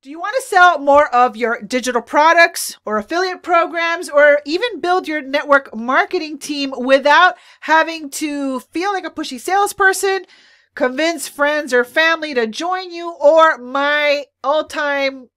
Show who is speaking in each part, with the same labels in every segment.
Speaker 1: Do you want to sell more of your digital products or affiliate programs, or even build your network marketing team without having to feel like a pushy salesperson, convince friends or family to join you, or my all-time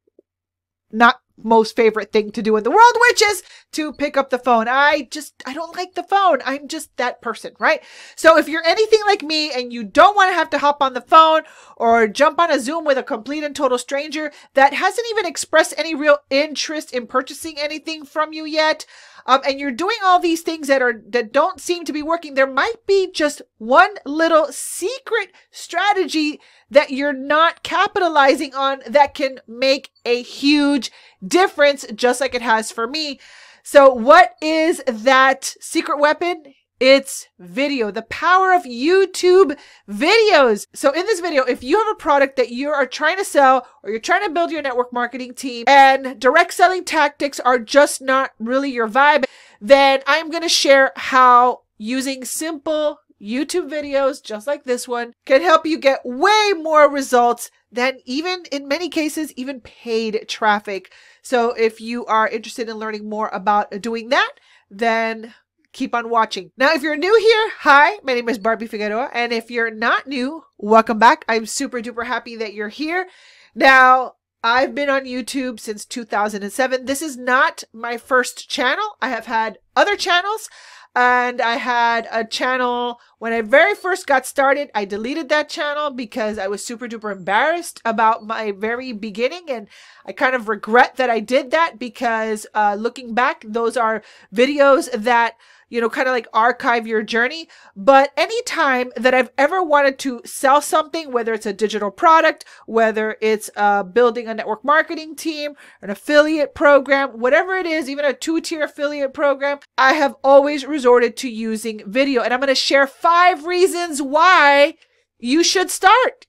Speaker 1: not most favorite thing to do in the world, which is to pick up the phone? I don't like the phone. I'm just that person, right? So if you're anything like me and you don't want to have to hop on the phone or jump on a Zoom with a complete and total stranger that hasn't even expressed any real interest in purchasing anything from you yet, and you're doing all these things that don't seem to be working, there might be just one little secret strategy that you're not capitalizing on that can make a huge difference, just like it has for me. So what is that secret weapon? It's video, the power of YouTube videos. So in this video, if you have a product that you are trying to sell, or you're trying to build your network marketing team and direct selling tactics are just not really your vibe, then I'm going to share how using simple YouTube videos, just like this one, can help you get way more results than, even in many cases, even paid traffic. So if you are interested in learning more about doing that, then keep on watching. Now, if you're new here, hi, my name is Barbie Figueroa. And if you're not new, welcome back. I'm super duper happy that you're here. Now, I've been on YouTube since 2007. This is not my first channel. I have had other channels. And I had a channel when I very first got started. I deleted that channel because I was super duper embarrassed about my very beginning. And I kind of regret that I did that because looking back, those are videos that, you know, kind of like archive your journey. But anytime that I've ever wanted to sell something, whether it's a digital product, whether it's building a network marketing team, an affiliate program, whatever it is, even a 2-tier affiliate program, I have always resorted to using video. And I'm going to share 5 reasons why you should start,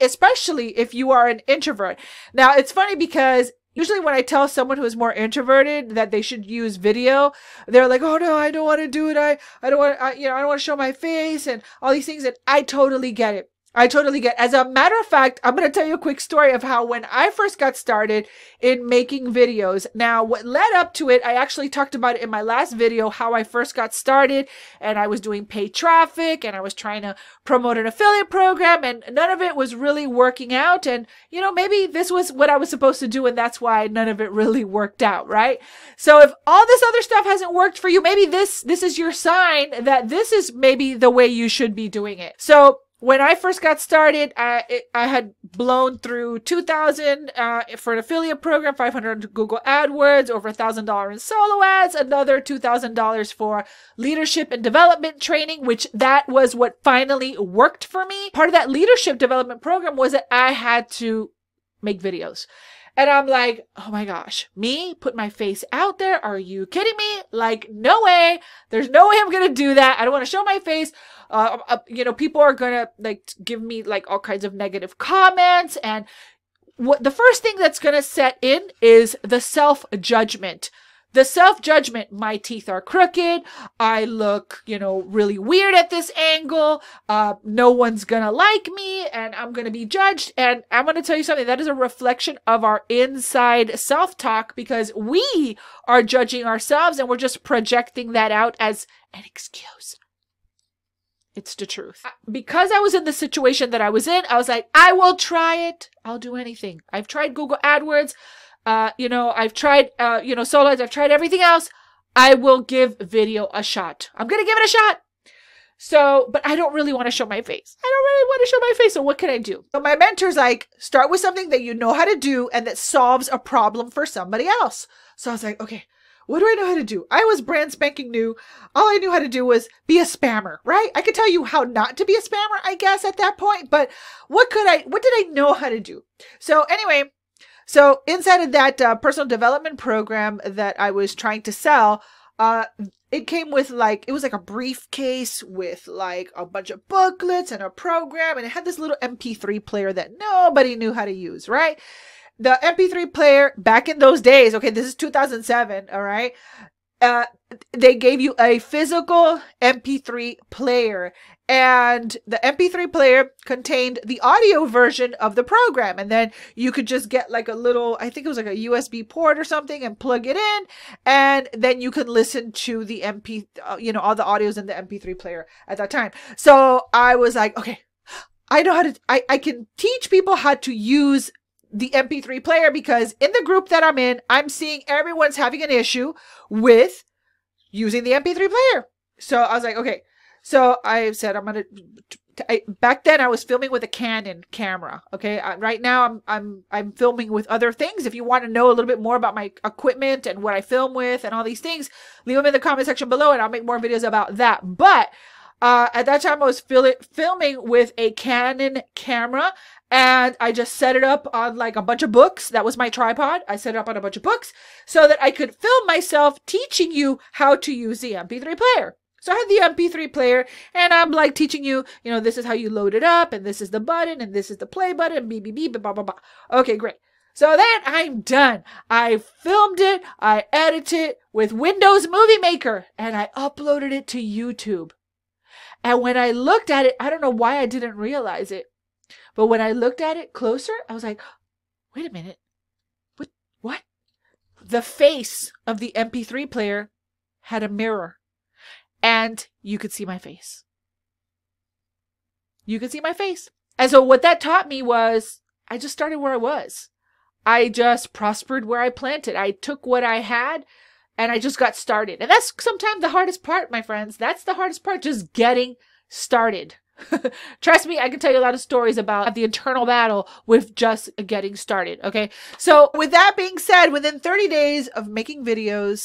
Speaker 1: especially if you are an introvert. Now, it's funny because usually when I tell someone who is more introverted that they should use video, they're like, "Oh no, I don't want to do it. I don't want, I don't want to show my face and all these things." And I totally get it. I totally get it. As a matter of fact, I'm going to tell you a quick story of how when I first got started in making videos. Now, what led up to it, I actually talked about it in my last video, how I first got started, and I was doing paid traffic and I was trying to promote an affiliate program, and none of it was really working out. And, you know, maybe this was what I was supposed to do, and that's why none of it really worked out, right? So if all this other stuff hasn't worked for you, maybe this is your sign that this is maybe the way you should be doing it. So when I first got started, I had blown through $2,000 for an affiliate program, $500 on Google AdWords, over $1,000 in solo ads, another $2,000 for leadership and development training, which that was what finally worked for me. Part of that leadership development program was that I had to make videos. And I'm like, oh my gosh, me put my face out there? Are you kidding me? Like, no way. There's no way I'm going to do that. I don't want to show my face. You know, people are going to like give me like all kinds of negative comments. And what the first thing that's going to set in is the self-judgment. The self-judgment, my teeth are crooked, I look, you know, really weird at this angle, no one's gonna like me, and I'm gonna be judged. And I'm gonna tell you something, that is a reflection of our inside self-talk, because we are judging ourselves and we're just projecting that out as an excuse. It's the truth. Because I was in the situation that I was in, I was like, I will try it. I'll do anything. I've tried Google AdWords. You know, I've tried, you know, solo ads, I've tried everything else. I will give video a shot. I'm going to give it a shot. So, but I don't really want to show my face. I don't really want to show my face. So what can I do? So my mentor's like, start with something that you know how to do and that solves a problem for somebody else. So I was like, okay, what do I know how to do? I was brand spanking new. All I knew how to do was be a spammer, right? I could tell you how not to be a spammer, I guess, at that point. But what did I know how to do? So anyway, so inside of that personal development program that I was trying to sell, it came with like, it was like a briefcase with like a bunch of booklets and a program. And it had this little MP3 player that nobody knew how to use, right? The MP3 player back in those days, okay, this is 2007, all right? they gave you a physical MP3 player, and the MP3 player contained the audio version of the program. And then you could just get like a little, I think it was like a USB port or something, and plug it in. And then you could listen to the all the audios in the MP3 player at that time. So I was like, okay, I know how to, I can teach people how to use the MP3 player, because in the group that I'm in, I'm seeing everyone's having an issue with using the MP3 player. So I was like, okay. So I said, back then I was filming with a Canon camera. Okay. Right now I'm filming with other things. If you want to know a little bit more about my equipment and what I film with and all these things, leave them in the comment section below and I'll make more videos about that. But at that time I was filming with a Canon camera, and I just set it up on like a bunch of books. That was my tripod. I set it up on a bunch of books so that I could film myself teaching you how to use the MP3 player. So I had the MP3 player, and I'm like teaching you, this is how you load it up, and this is the button, and this is the play button, beep, beep, beep, blah, blah, blah. Okay, great. So then I'm done. I filmed it. I edited it with Windows Movie Maker, and I uploaded it to YouTube. And when I looked at it, I don't know why I didn't realize it, but when I looked at it closer, I was like, wait a minute. What? The face of the MP3 player had a mirror, and you could see my face. You could see my face. And so what that taught me was I just started where I was. I just prospered where I planted. I took what I had and I just got started. And that's sometimes the hardest part, my friends. That's the hardest part, just getting started. Trust me, I can tell you a lot of stories about the internal battle with just getting started. Okay. So with that being said, within 30 days of making videos,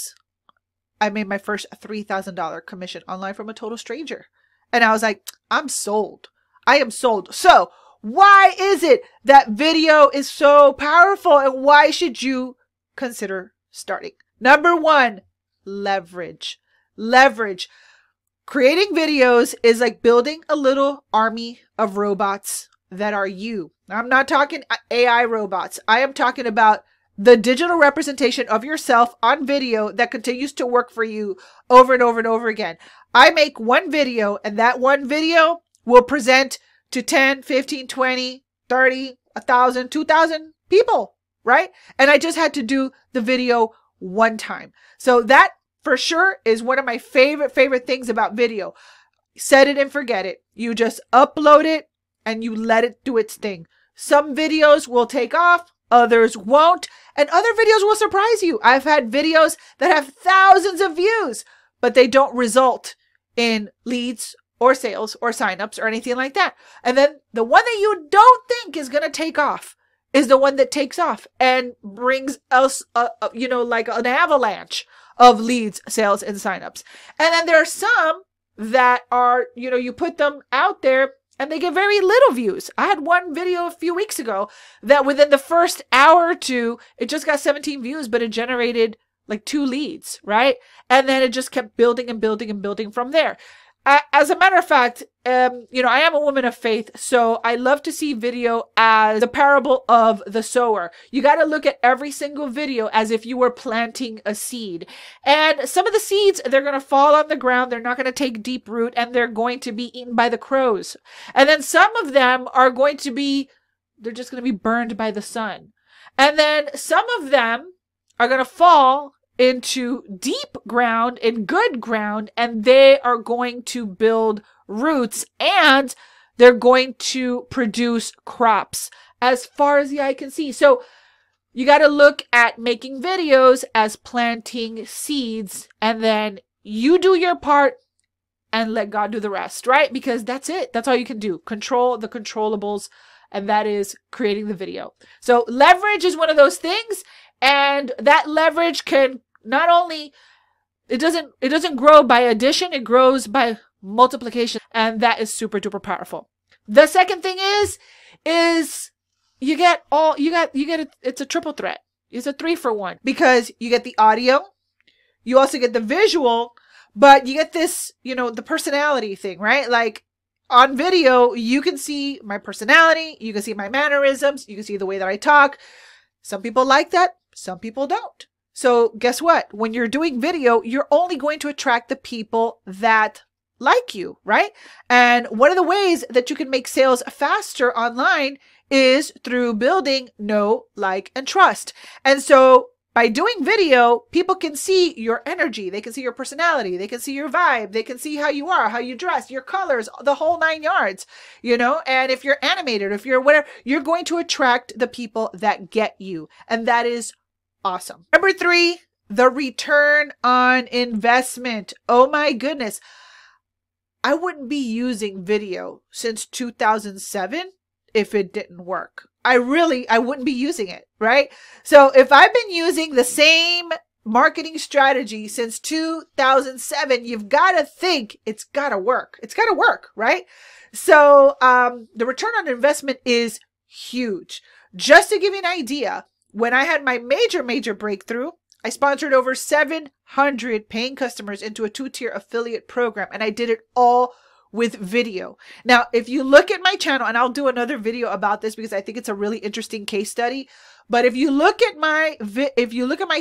Speaker 1: I made my first $3,000 commission online from a total stranger. And I was like, I'm sold. I am sold. So why is it that video is so powerful, and why should you consider starting? Number one, leverage. Leverage. Creating videos is like building a little army of robots that are you. I'm not talking AI robots. I am talking about the digital representation of yourself on video that continues to work for you over and over and over again. I make one video, and that one video will present to 10, 15, 20, 30, 1,000, 2,000 people, right? And I just had to do the video one time. So that for sure is one of my favorite things about video. Set it and forget it. You just upload it and you let it do its thing. Some videos will take off, others won't, and other videos will surprise you. I've had videos that have thousands of views, but they don't result in leads or sales or signups or anything like that. And then the one that you don't think is going to take off is the one that takes off and brings us, like an avalanche of leads, sales, and signups. And then there are some that are, you put them out there and they get very little views. I had one video a few weeks ago that within the first hour or two, it just got 17 views, but it generated like 2 leads, right? And then it just kept building and building and building from there. As a matter of fact, I am a woman of faith, so I love to see video as the parable of the sower. You got to look at every single video as if you were planting a seed. And some of the seeds, they're going to fall on the ground. They're not going to take deep root, and they're going to be eaten by the crows. And then some of them are going to be, they're just going to be burned by the sun. And then some of them are going to fall into deep ground, in good ground, and they are going to build roots, and they're going to produce crops as far as the eye can see. So you got to look at making videos as planting seeds, and then you do your part and let God do the rest, right? Because that's it. That's all you can do. Control the controllables, and that is creating the video. So leverage is one of those things, and that leverage can not only, it doesn't grow by addition, it grows by multiplication, and that is super duper powerful. The second thing is it's a triple threat. It's a 3-for-1, because you get the audio, you also get the visual, but you get this, the personality thing, right? Like on video, you can see my personality, you can see my mannerisms, you can see the way that I talk. Some people like that, some people don't. So guess what? When you're doing video, you're only going to attract the people that like you, right? And one of the ways that you can make sales faster online is through building know, like, and trust. And so by doing video, people can see your energy. They can see your personality. They can see your vibe. They can see how you are, how you dress, your colors, the whole 9 yards, you know? And if you're animated, if you're whatever, you're going to attract the people that get you. And that is awesome. Number 3, the return on investment. Oh my goodness. I wouldn't be using video since 2007 if it didn't work. I wouldn't be using it, right? So if I've been using the same marketing strategy since 2007, you've got to think it's got to work. It's got to work, right? So the return on investment is huge. Just to give you an idea, when I had my major breakthrough, I sponsored over 700 paying customers into a 2-tier affiliate program, and I did it all with video. Now, if you look at my channel, and I'll do another video about this because I think it's a really interesting case study, but if you look at my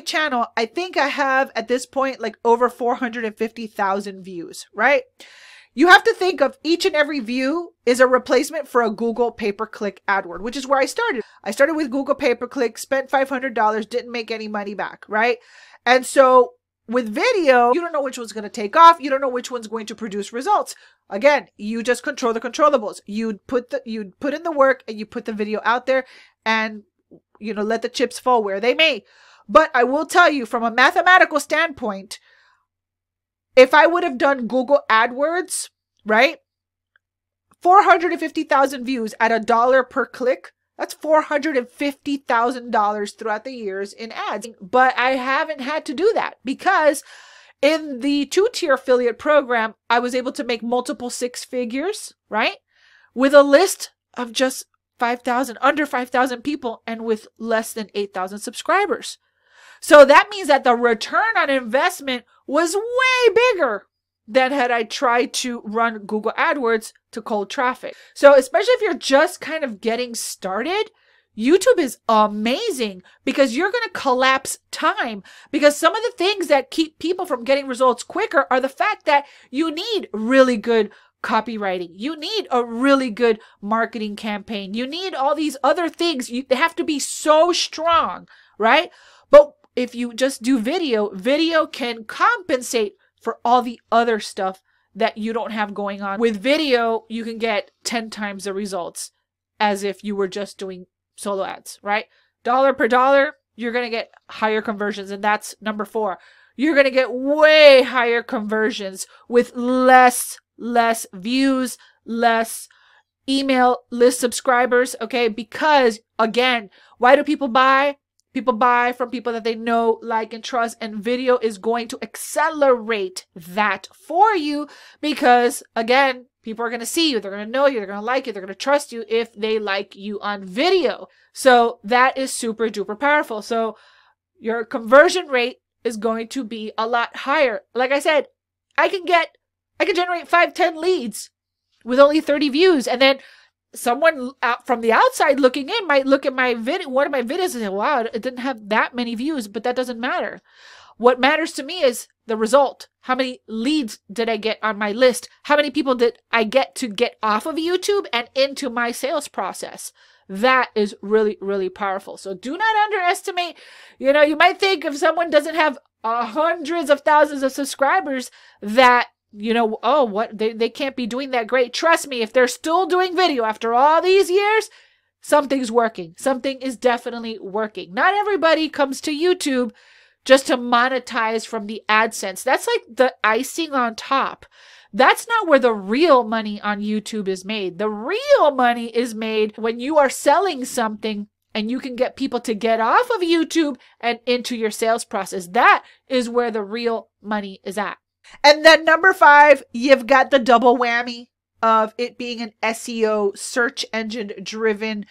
Speaker 1: channel, I think I have at this point like over 450,000 views, right? You have to think of each and every view is a replacement for a Google pay-per-click AdWord, which is where I started. I started with Google pay-per-click, spent $500, didn't make any money back, right? And so with video, you don't know which one's going to take off. You don't know which one's going to produce results. Again, you just control the controllables. You put in the work and you put the video out there and, you know, let the chips fall where they may. But I will tell you from a mathematical standpoint, if I would have done Google AdWords, right? 450,000 views at $1 per click. That's $450,000 throughout the years in ads. But I haven't had to do that because in the 2-tier affiliate program, I was able to make multiple 6 figures, right? With a list of just 5,000, under 5,000 people and with less than 8,000 subscribers. So that means that the return on investment was way bigger than had I tried to run Google AdWords to cold traffic. So especially if you're just kind of getting started, YouTube is amazing because you're going to collapse time, because some of the things that keep people from getting results quicker are the fact that you need really good copywriting. You need a really good marketing campaign. You need all these other things. They have to be so strong, right? But if you just do video, video can compensate for all the other stuff that you don't have going on. With video, you can get 10 times the results as if you were just doing solo ads, right? Dollar per dollar, you're going to get higher conversions. And that's number 4. You're going to get way higher conversions with less views, less email list subscribers, okay? Because again, why do people buy? People buy from people that they know, like, and trust, and video is going to accelerate that for you because, again, people are going to see you, they're going to know you, they're going to like you, they're going to trust you if they like you on video. So that is super duper powerful. So your conversion rate is going to be a lot higher. Like I said, I can generate 5-10 leads with only 30 views, and then someone out from the outside looking in might look at my video, one of my videos, and say, wow, it didn't have that many views, but that doesn't matter. What matters to me is the result. How many leads did I get on my list? How many people did I get to get off of YouTube and into my sales process? That is really, really powerful. So do not underestimate, you know, you might think if someone doesn't have hundreds of thousands of subscribers that, you know, oh, what, they can't be doing that great. Trust me, if they're still doing video after all these years, something's working. Something is definitely working. Not everybody comes to YouTube just to monetize from the AdSense. That's like the icing on top. That's not where the real money on YouTube is made. The real money is made when you are selling something and you can get people to get off of YouTube and into your sales process. That is where the real money is at. And then number 5, you've got the double whammy of it being an SEO, search engine driven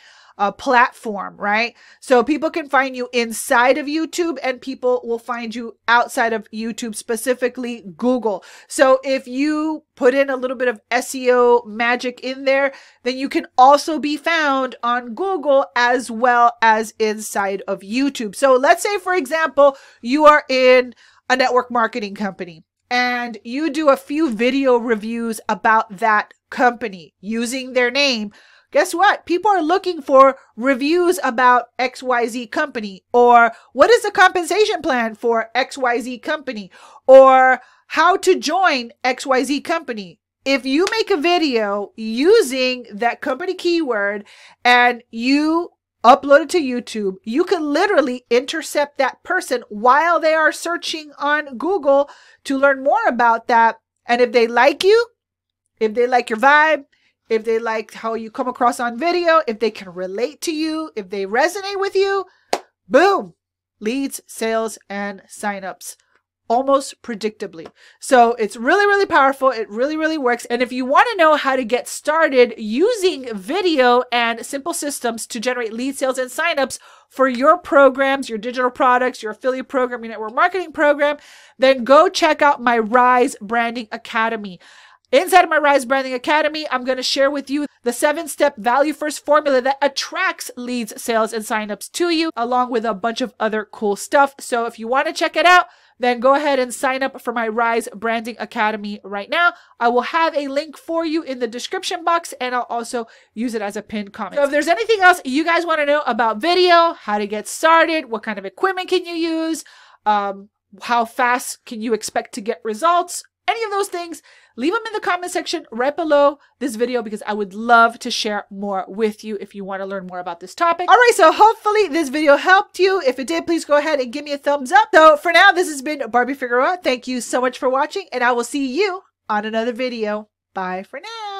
Speaker 1: platform, right? So people can find you inside of YouTube and people will find you outside of YouTube, specifically Google. So if you put in a little bit of SEO magic in there, then you can also be found on Google as well as inside of YouTube. So let's say, for example, you are in a network marketing company and you do a few video reviews about that company using their name. Guess what? People are looking for reviews about XYZ company, or what is the compensation plan for XYZ company, or how to join XYZ company. If you make a video using that company keyword and you upload it to YouTube, you can literally intercept that person while they are searching on Google to learn more about that. And if they like you, if they like your vibe, if they like how you come across on video, if they can relate to you, if they resonate with you, boom, leads, sales, and signups. Almost predictably. So it's really, really powerful. It really, really works. And if you want to know how to get started using video and simple systems to generate lead, sales, and signups for your programs, your digital products, your affiliate program, your network marketing program, then go check out my Rise Branding Academy. Inside of my Rise Branding Academy, I'm going to share with you the 7-step value first formula that attracts leads, sales, and signups to you, along with a bunch of other cool stuff. So if you want to check it out, then go ahead and sign up for my Rise Branding Academy right now. I will have a link for you in the description box, and I'll also use it as a pinned comment. So if there's anything else you guys want to know about video, how to get started, what kind of equipment can you use, how fast can you expect to get results, any of those things, leave them in the comment section right below this video, because I would love to share more with you if you want to learn more about this topic. All right, so hopefully this video helped you. If it did, please go ahead and give me a thumbs up. So for now, this has been Barbie Figueroa. Thank you so much for watching, and I will see you on another video. Bye for now.